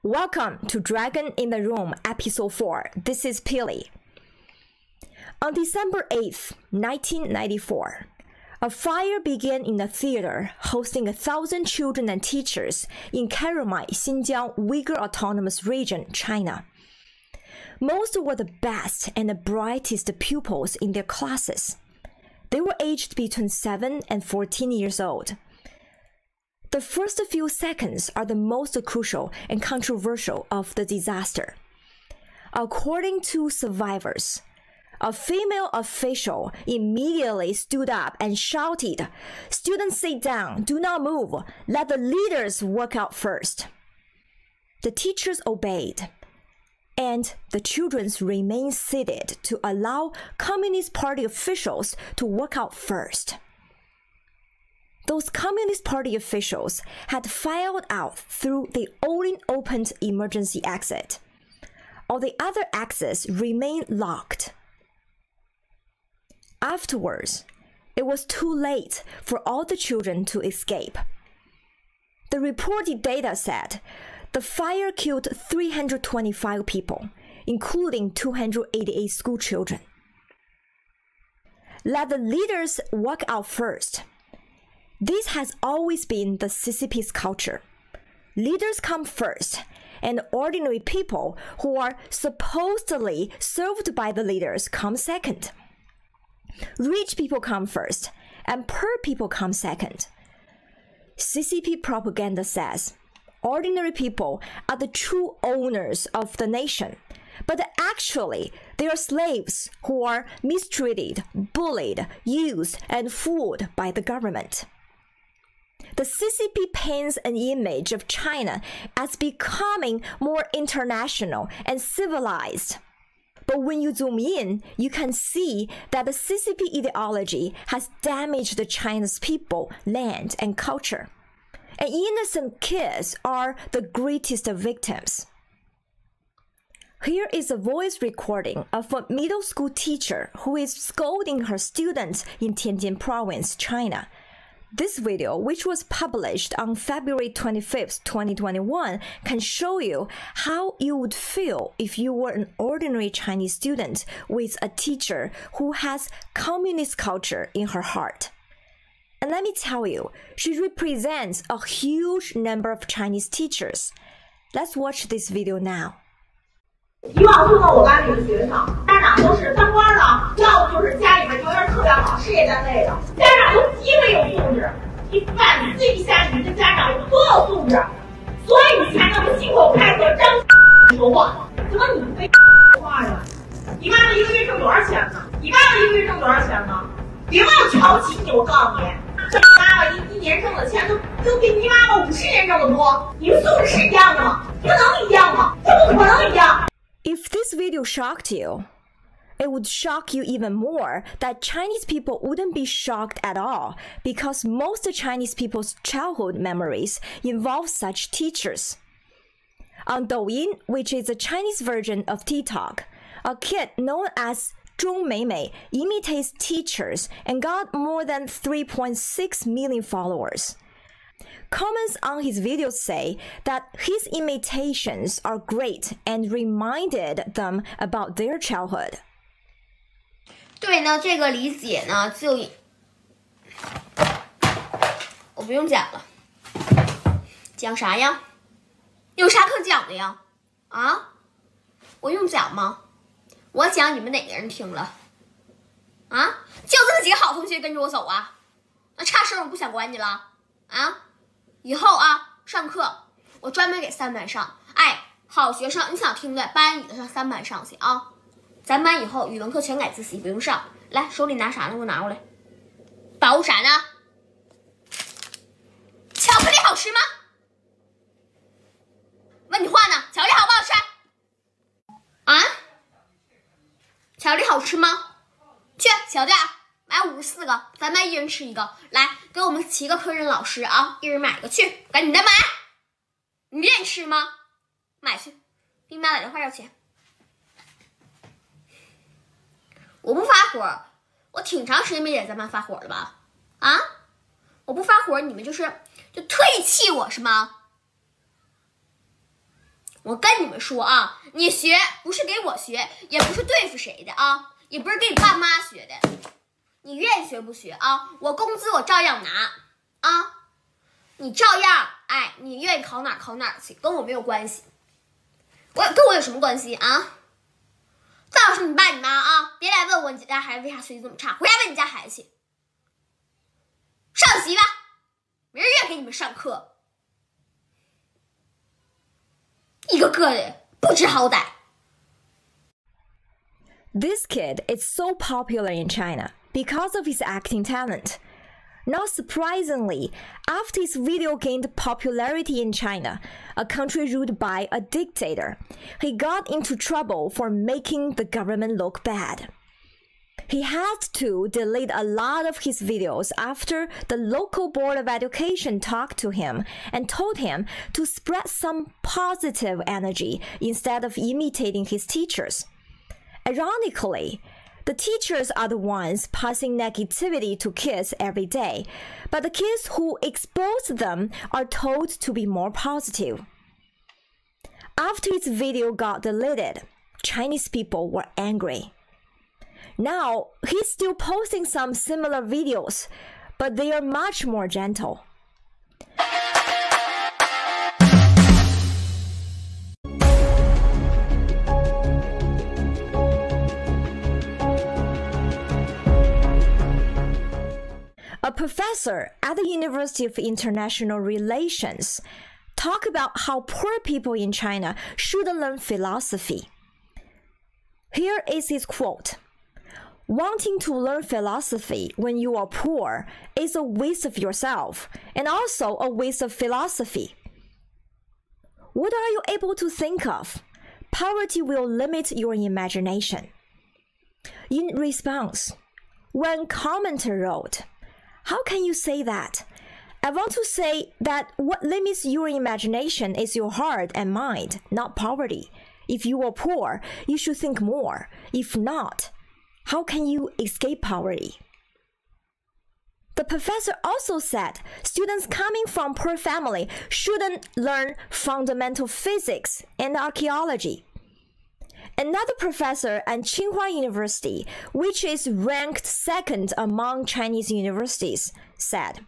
Welcome to Dragon in the Room, Episode 4. This is Pili. On December 8th, 1994, a fire began in a theater hosting 1,000 children and teachers in Karamay, Xinjiang Uyghur Autonomous Region, China. Most were the best and the brightest pupils in their classes. They were aged between 7 and 14 years old. The first few seconds are the most crucial and controversial of the disaster. According to survivors, a female official immediately stood up and shouted, "Students, sit down, do not move, let the leaders work out first." The teachers obeyed, and the children remained seated to allow Communist Party officials to work out first. Those Communist Party officials had filed out through the only opened emergency exit. All the other exits remained locked. Afterwards, it was too late for all the children to escape. The reported data said the fire killed 325 people, including 288 school children. Let the leaders work out first. This has always been the CCP's culture. Leaders come first, and ordinary people who are supposedly served by the leaders come second. Rich people come first, and poor people come second. CCP propaganda says ordinary people are the true owners of the nation, but actually they are slaves who are mistreated, bullied, used, and fooled by the government. The CCP paints an image of China as becoming more international and civilized. But when you zoom in, you can see that the CCP ideology has damaged China's people, land, and culture. And innocent kids are the greatest victims. Here is a voice recording of a middle school teacher who is scolding her students in Tianjin Province, China. This video, which was published on February 25th, 2021, can show you how you would feel if you were an ordinary Chinese student with a teacher who has communist culture in her heart. And let me tell you, she represents a huge number of Chinese teachers. Let's watch this video now. 以往送到我班里的学生，家长都是当官的，要不就是家里面条件特别好，事业单位的，家长都极为有素质。你反思一下，你们的家长有多有素质，所以你才能信口开河张说话。怎么你们非说话呀？你妈妈一个月挣多少钱呢？你爸爸一个月挣多少钱呢？别忘了瞧不起你，我告诉你，这你妈妈一年挣的钱都比你妈妈50年挣的多。你们素质是一样的吗？不能一样吗？这不可能一样。 If this video shocked you, it would shock you even more that Chinese people wouldn't be shocked at all because most Chinese people's childhood memories involve such teachers. On Douyin, which is a Chinese version of TikTok, a kid known as Zhong Meimei imitates teachers and got more than 3.6 million followers. Comments on his videos say that his imitations are great and reminded them about their childhood. 对呢，这个理解呢，我不用讲了。讲啥呀？有啥可讲的呀？啊？我用讲吗？我讲你们哪个人听了？啊？就这几个好同学跟着我走啊？那差生我不想管你了啊？ 以后啊，上课我专门给3班上。哎，好学生，你想听的班里的上3班上去啊。咱班以后语文课全改自习，不用上。来，手里拿啥呢？给我拿过来。保护啥呢？巧克力好吃吗？问你话呢，巧克力好不好吃？啊？巧克力好吃吗？去，小店买54个，咱班一人吃1个。来，给我们7个科任老师啊，一人买个去，赶紧的买。你愿意吃吗？买去，给你妈打电话要钱。我不发火，我挺长时间没在咱班发火了吧？啊？我不发火，你们就退气我是吗？我跟你们说啊，你学不是给我学，也不是对付谁的啊，也不是给你爸妈学的。你愿意学不学啊？我工资我照样拿啊，你照样你愿意考哪考哪去，跟我没有关系。跟我有什么关系啊？最好是你爸你妈啊，别来问我你家孩子为啥学习这么差，回家问你家孩子去。上习吧，没人愿意给你们上课，一个个的不知好歹。 This kid is so popular in China because of his acting talent. Not surprisingly, after his video gained popularity in China, a country ruled by a dictator, he got into trouble for making the government look bad. He had to delete a lot of his videos after the local board of education talked to him and told him to spread some positive energy instead of imitating his teachers. Ironically, the teachers are the ones passing negativity to kids every day, but the kids who expose them are told to be more positive. After his video got deleted, Chinese people were angry. Now, he's still posting some similar videos, but they are much more gentle. A professor at the University of International Relations talked about how poor people in China should learn philosophy. Here is his quote. Wanting to learn philosophy when you are poor is a waste of yourself and also a waste of philosophy. What are you able to think of? Poverty will limit your imagination. In response, one commenter wrote, "How can you say that? I want to say that what limits your imagination is your heart and mind, not poverty. If you are poor, you should think more. If not, how can you escape poverty?" The professor also said students coming from poor family shouldn't learn fundamental physics and archaeology. Another professor at Tsinghua University, which is ranked second among Chinese universities, said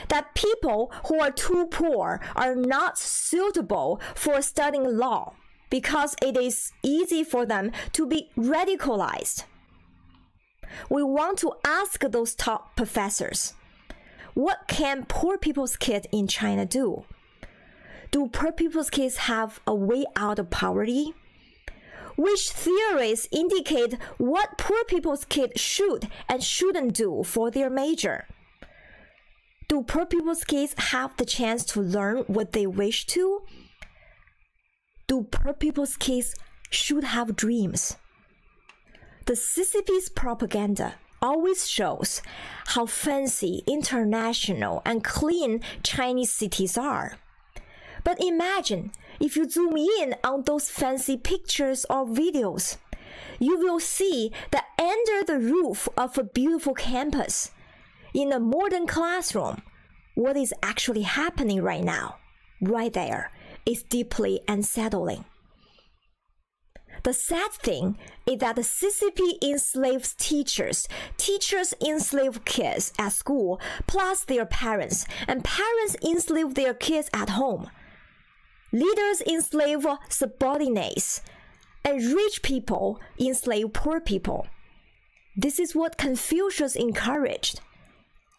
that people who are too poor are not suitable for studying law because it is easy for them to be radicalized. We want to ask those top professors, what can poor people's kids in China do? Do poor people's kids have a way out of poverty? Which theories indicate what poor people's kids should and shouldn't do for their major? Do poor people's kids have the chance to learn what they wish to? Do poor people's kids should have dreams? The CCP's propaganda always shows how fancy, international, and clean Chinese cities are. But imagine if you zoom in on those fancy pictures or videos, you will see that under the roof of a beautiful campus, in a modern classroom, what is actually happening right now, right there, is deeply unsettling. The sad thing is that the CCP enslaves teachers, teachers enslave kids at school, plus their parents, and parents enslave their kids at home. Leaders enslave subordinates, and rich people enslave poor people. This is what Confucius encouraged: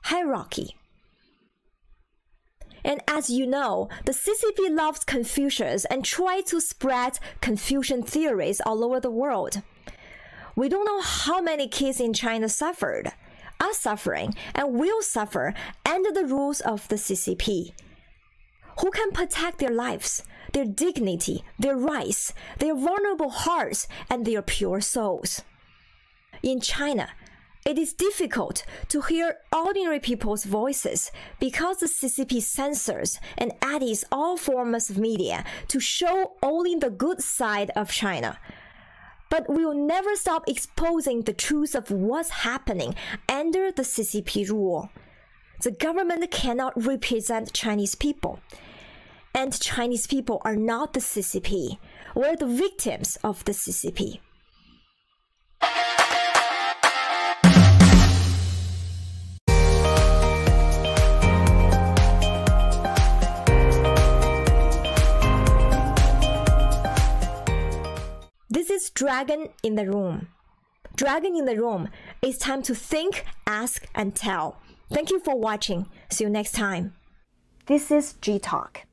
hierarchy. And as you know, the CCP loves Confucius and tries to spread Confucian theories all over the world. We don't know how many kids in China suffered, are suffering, and will suffer under the rules of the CCP. Who can protect their lives, their dignity, their rights, their vulnerable hearts, and their pure souls? In China, it is difficult to hear ordinary people's voices because the CCP censors and edits all forms of media to show only the good side of China. But we will never stop exposing the truth of what's happening under the CCP rule. The government cannot represent Chinese people. and Chinese people are not the CCP. We're the victims of the CCP. This is Dragon in the Room. Dragon in the Room. It's time to think, ask, and tell. Thank you for watching. See you next time. This is GTalk.